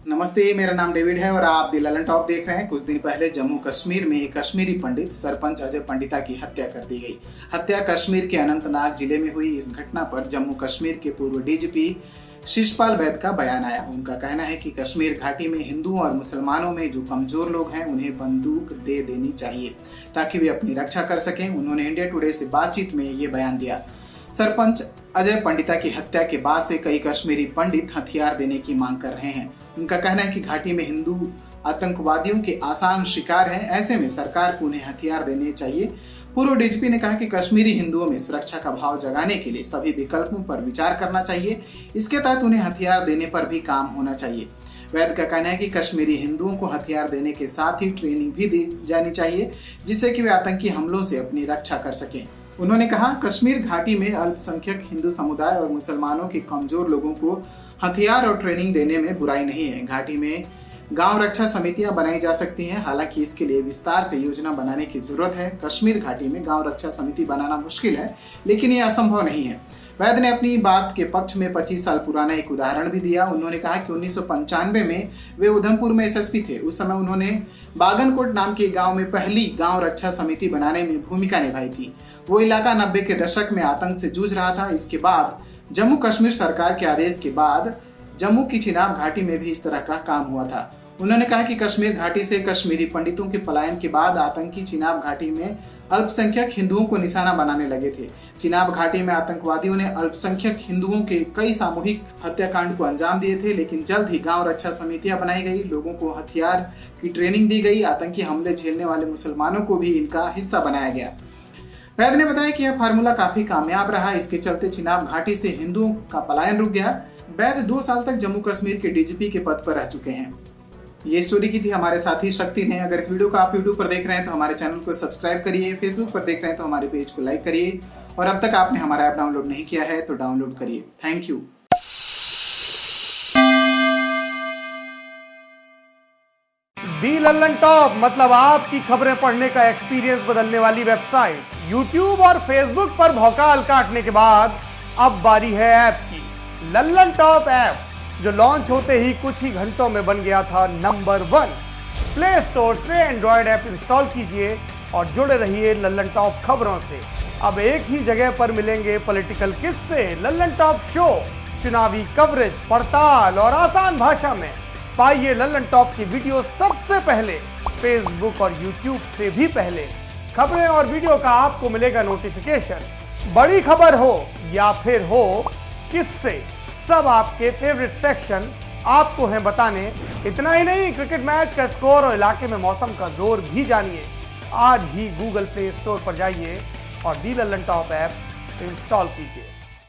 नमस्ते, मेरा नाम डेविड है और आप द ललन टॉप देख रहे हैं। कुछ दिन पहले जम्मू कश्मीर में एक कश्मीरी पंडित सरपंच अजय पंडिता की हत्या कर दी गई। हत्या कश्मीर के अनंतनाग जिले में हुई। इस घटना पर जम्मू कश्मीर के पूर्व डीजीपी शिषपाल वैद्य का बयान आया। उनका कहना है कि कश्मीर घाटी में हिंदुओं और मुसलमानों में जो कमजोर लोग हैं उन्हें बंदूक दे देनी चाहिए ताकि वे अपनी रक्षा कर सकें। उन्होंने इंडिया टुडे से बातचीत में ये बयान दिया। सरपंच अजय पंडिता की हत्या के बाद से कई कश्मीरी पंडित हथियार देने की मांग कर रहे हैं। उनका कहना है कि घाटी में हिंदू आतंकवादियों के आसान शिकार हैं, ऐसे में सरकार को उन्हें हथियार देने चाहिए। पूर्व डीजीपी ने कहा कि कश्मीरी हिंदुओं में सुरक्षा का भाव जगाने के लिए सभी विकल्पों पर विचार करना चाहिए। इसके तहत उन्हें हथियार देने पर भी काम होना चाहिए। वैद्य का कहना है कि कश्मीरी हिंदुओं को हथियार देने के साथ ही ट्रेनिंग भी दी जानी चाहिए जिससे कि वे आतंकी हमलों से अपनी रक्षा कर सकें। उन्होंने कहा, कश्मीर घाटी में अल्पसंख्यक हिंदू समुदाय और मुसलमानों के कमजोर लोगों को हथियार और ट्रेनिंग देने में बुराई नहीं है। घाटी में गांव रक्षा समितियां बनाई जा सकती हैं, हालांकि इसके लिए विस्तार से योजना बनाने की जरूरत है। कश्मीर घाटी में गांव रक्षा समिति बनाना मुश्किल है, लेकिन ये असंभव नहीं है। वैद्य ने अपनी बात के पक्ष में 25 साल पुराना एक उदाहरण भी दिया। उन्होंने कहा कि 1995 में वे उधमपुर में एसएसपी थे। उस समय उन्होंने बागनकोट नाम के गांव में पहली गांव रक्षा समिति बनाने में भूमिका निभाई थी। वो इलाका 90 के दशक में आतंक से जूझ रहा था। इसके बाद जम्मू कश्मीर सरकार के आदेश के बाद जम्मू की चिनाब घाटी में भी इस तरह का काम हुआ था। उन्होंने कहा कि कश्मीर घाटी से कश्मीरी पंडितों के पलायन के बाद आतंकी चिनाब घाटी में अल्पसंख्यक हिंदुओं को निशाना बनाने लगे थे। चिनाब घाटी में आतंकवादियों ने अल्पसंख्यक हिंदुओं के कई सामूहिक हत्याकांड को अंजाम दिए थे, लेकिन जल्द ही गांव रक्षा समितियां बनाई गई, लोगों को हथियार की ट्रेनिंग दी गई, आतंकी हमले झेलने वाले मुसलमानों को भी इनका हिस्सा बनाया गया। वैद्य ने बताया कि यह फार्मूला काफी कामयाब रहा। इसके चलते चिनाब घाटी से हिंदुओं का पलायन रुक गया। वैद्य 2 साल तक जम्मू कश्मीर के डीजीपी के पद पर रह चुके हैं। ये स्टोरी की थी हमारे साथी शक्ति ने। अगर इस वीडियो को आप यूट्यूब पर देख रहे हैं तो हमारे चैनल को सब्सक्राइब करिए, फेसबुक पर देख रहे हैं तो हमारे पेज को लाइक करिए, और अब तक आपने हमारा ऐप डाउनलोड नहीं किया है तो डाउनलोड करिए। Thank you. The Lalan top मतलब आपकी खबरें पढ़ने का एक्सपीरियंस बदलने वाली वेबसाइट। यूट्यूब और फेसबुक पर भौकाल काटने के बाद अब बारी है ऐप की। ललन टॉप ऐप जो लॉन्च होते ही कुछ ही घंटों में बन गया था नंबर 1। प्ले स्टोर से एंड्रॉयड ऐप इंस्टॉल कीजिए और जुड़े रहिए ललन टॉप खबरों से। अब एक ही जगह पर मिलेंगे पॉलिटिकल किस्से, ललन टॉप शो, चुनावी कवरेज, पड़ताल और आसान भाषा में। पाइए ललन टॉप की वीडियो सबसे पहले, फेसबुक और यूट्यूब से भी पहले। खबरें और वीडियो का आपको मिलेगा नोटिफिकेशन। बड़ी खबर हो या फिर हो किससे, सब आपके फेवरेट सेक्शन आपको हैं बताने। इतना ही नहीं, क्रिकेट मैच का स्कोर और इलाके में मौसम का जोर भी जानिए। आज ही गूगल प्ले स्टोर पर जाइए और दी ललन टॉप ऐप इंस्टॉल कीजिए।